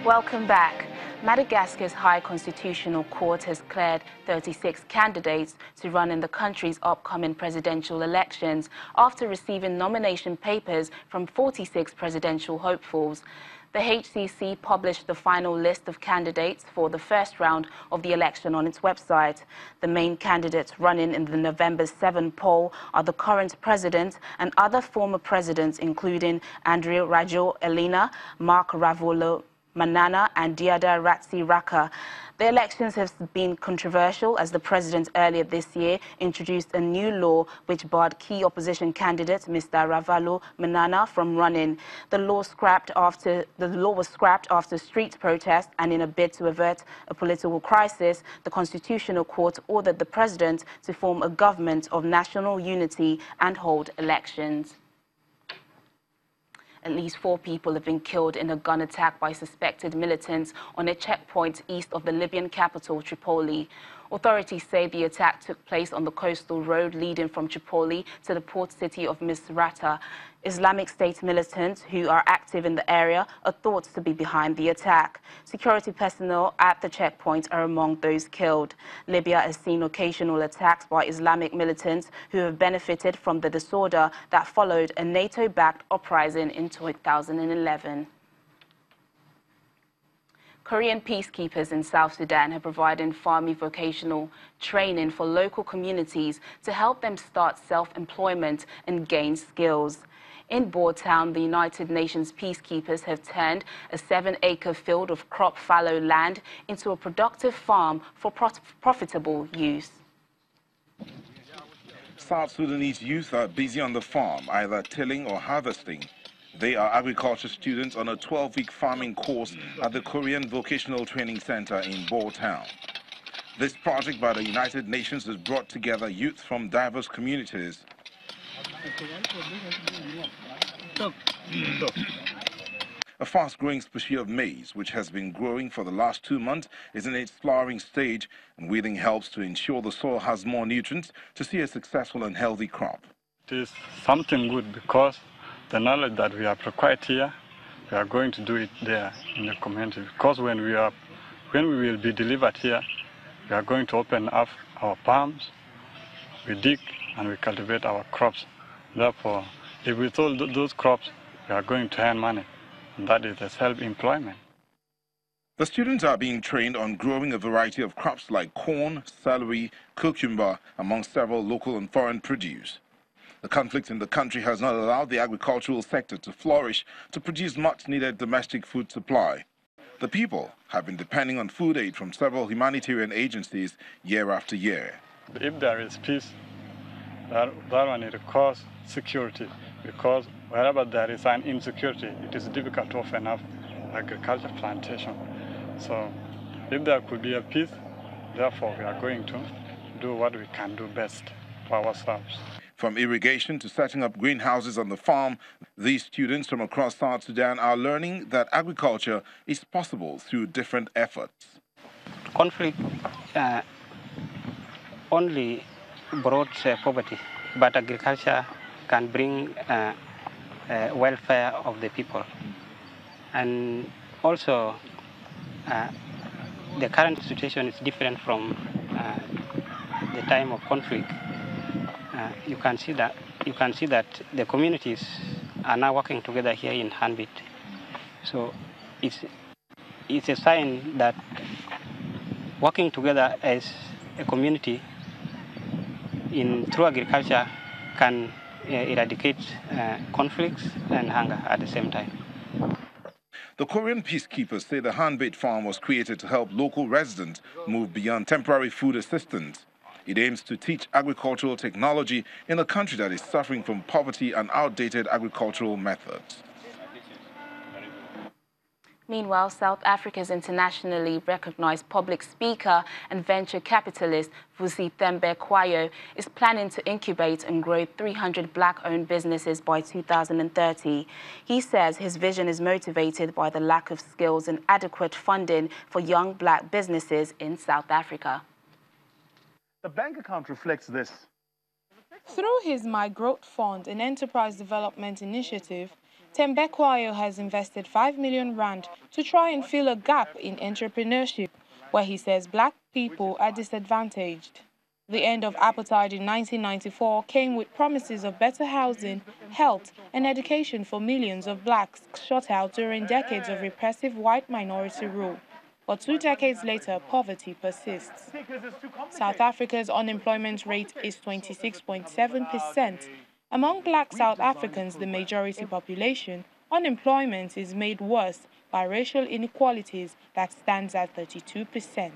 Welcome back. Madagascar's High Constitutional Court has cleared 36 candidates to run in the country's upcoming presidential elections after receiving nomination papers from 46 presidential hopefuls. The HCC published the final list of candidates for the first round of the election on its website. The main candidates running in the November 7 poll are the current president and other former presidents, including Andry Rajoelina, Mark Ravolo Manana and Diada Ratsiraka. The elections have been controversial as the president earlier this year introduced a new law which barred key opposition candidate Mr. Ravalo Manana from running. The law was scrapped after street protests, and in a bid to avert a political crisis, the Constitutional Court ordered the president to form a government of national unity and hold elections. At least 4 people have been killed in a gun attack by suspected militants on a checkpoint east of the Libyan capital, Tripoli. Authorities say the attack took place on the coastal road leading from Tripoli to the port city of Misrata. Islamic State militants who are active in the area are thought to be behind the attack. Security personnel at the checkpoint are among those killed. Libya has seen occasional attacks by Islamic militants who have benefited from the disorder that followed a NATO-backed uprising in 2011. Korean peacekeepers in South Sudan have provided farming vocational training for local communities to help them start self-employment and gain skills. In Boertown, the United Nations peacekeepers have turned a 7-acre field of crop fallow land into a productive farm for profitable use. South Sudanese youth are busy on the farm, either tilling or harvesting. They are agriculture students on a 12-week farming course at the Korean Vocational Training Center in Boertown. This project by the United Nations has brought together youth from diverse communities. A fast-growing species of maize, which has been growing for the last 2 months, is in its flowering stage, and weeding helps to ensure the soil has more nutrients to see a successful and healthy crop. It is something good because the knowledge that we have acquired here, we are going to do it there in the community. Because when we will be delivered here, we are going to open up our farms, we dig and we cultivate our crops. Therefore, if we sold those crops, we are going to earn money. And that is the self-employment. The students are being trained on growing a variety of crops like corn, celery, cucumber, among several local and foreign produce. The conflict in the country has not allowed the agricultural sector to flourish to produce much-needed domestic food supply. The people have been depending on food aid from several humanitarian agencies year after year. If there is peace, that one it requires security, because wherever there is an insecurity, it is difficult to open up agriculture plantation. So if there could be a peace, therefore we are going to do what we can do best for ourselves. From irrigation to setting up greenhouses on the farm, these students from across South Sudan are learning that agriculture is possible through different efforts. Conflict only brought poverty, but agriculture can bring welfare of the people. And also, the current situation is different from the time of conflict. You can see that the communities are now working together here in Hanbit. So it's a sign that working together as a community through agriculture can eradicate conflicts and hunger at the same time. The Korean peacekeepers say the Hanbit farm was created to help local residents move beyond temporary food assistance. It aims to teach agricultural technology in a country that is suffering from poverty and outdated agricultural methods. Meanwhile, South Africa's internationally recognized public speaker and venture capitalist Vusi Thembe Kwayo is planning to incubate and grow 300 black-owned businesses by 2030. He says his vision is motivated by the lack of skills and adequate funding for young black businesses in South Africa. The bank account reflects this. Through his My Growth Fund, an enterprise development initiative, Tembekwayo has invested 5 million rand to try and fill a gap in entrepreneurship, where he says black people are disadvantaged. The end of apartheid in 1994 came with promises of better housing, health, and education for millions of blacks shut out during decades of repressive white minority rule. But 2 decades later, poverty persists. South Africa's unemployment rate is 26.7%. Among black South Africans, the majority population, unemployment is made worse by racial inequalities that stands at 32%.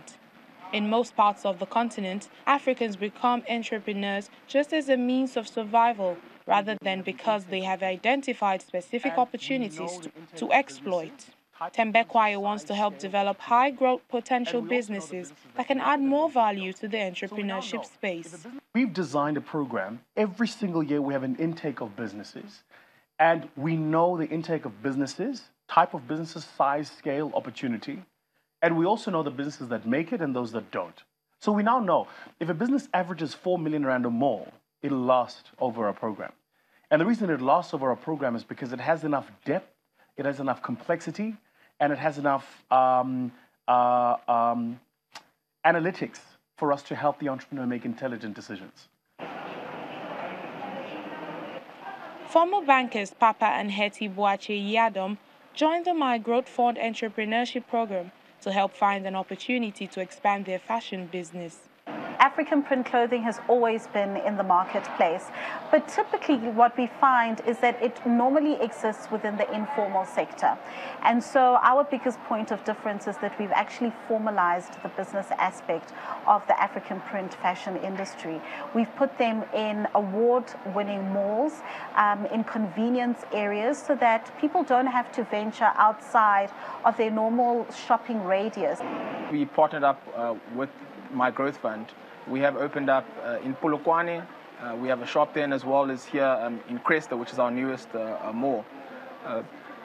In most parts of the continent, Africans become entrepreneurs just as a means of survival, rather than because they have identified specific opportunities to exploit. Tembekwayo wants to help develop high-growth potential businesses that can add more value to the entrepreneurship space. We've designed a program. Every single year we have an intake of businesses, and we know the intake of businesses, type of businesses, size, scale, opportunity. And we also know the businesses that make it and those that don't. So we now know if a business averages 4 million rand or more, it'll last over our program. And the reason it lasts over our program is because it has enough depth, it has enough complexity, and it has enough analytics for us to help the entrepreneur make intelligent decisions. Former bankers Papa and Hetty Boache Yadom joined the My Growth Fund Entrepreneurship Program to help find an opportunity to expand their fashion business. African print clothing has always been in the marketplace, but typically what we find is that it normally exists within the informal sector. And so our biggest point of difference is that we've actually formalized the business aspect of the African print fashion industry. We've put them in award-winning malls, in convenience areas, so that people don't have to venture outside of their normal shopping radius. We partnered up with My Growth Fund. We have opened up in Polokwane. We have a shop there, as well as here in Cresta, which is our newest mall.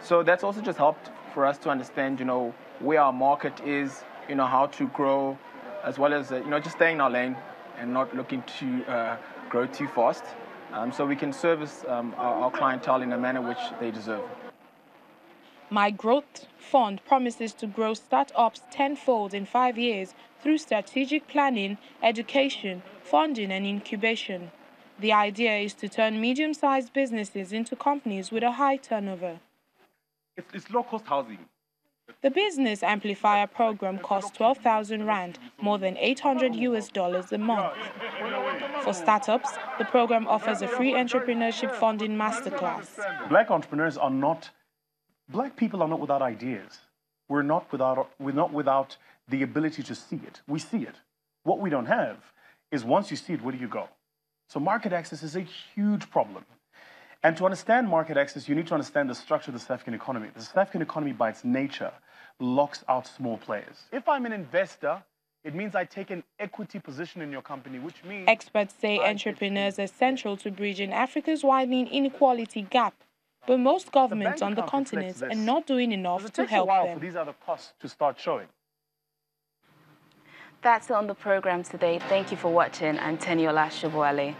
So that's also just helped for us to understand, where our market is, how to grow, as well as, just staying in our lane and not looking to grow too fast. So we can service our clientele in a manner which they deserve. My Growth Fund promises to grow startups tenfold in 5 years through strategic planning, education, funding, and incubation. The idea is to turn medium-sized businesses into companies with a high turnover. It's low-cost housing. The Business Amplifier program costs 12,000 rand, more than $800 a month. For startups, the program offers a free entrepreneurship funding masterclass. Black people are not without ideas. We're not without the ability to see it. We see it. What we don't have is, once you see it, where do you go? So market access is a huge problem. And to understand market access, you need to understand the structure of the South African economy. The South African economy, by its nature, locks out small players. If I'm an investor, it means I take an equity position in your company, which means... Experts say entrepreneurs are central to bridging Africa's widening inequality gap. But most governments on the continent are not doing enough to help them. For these other costs to start showing. That's it on the program today. Thank you for watching, and Teniola Shobwale.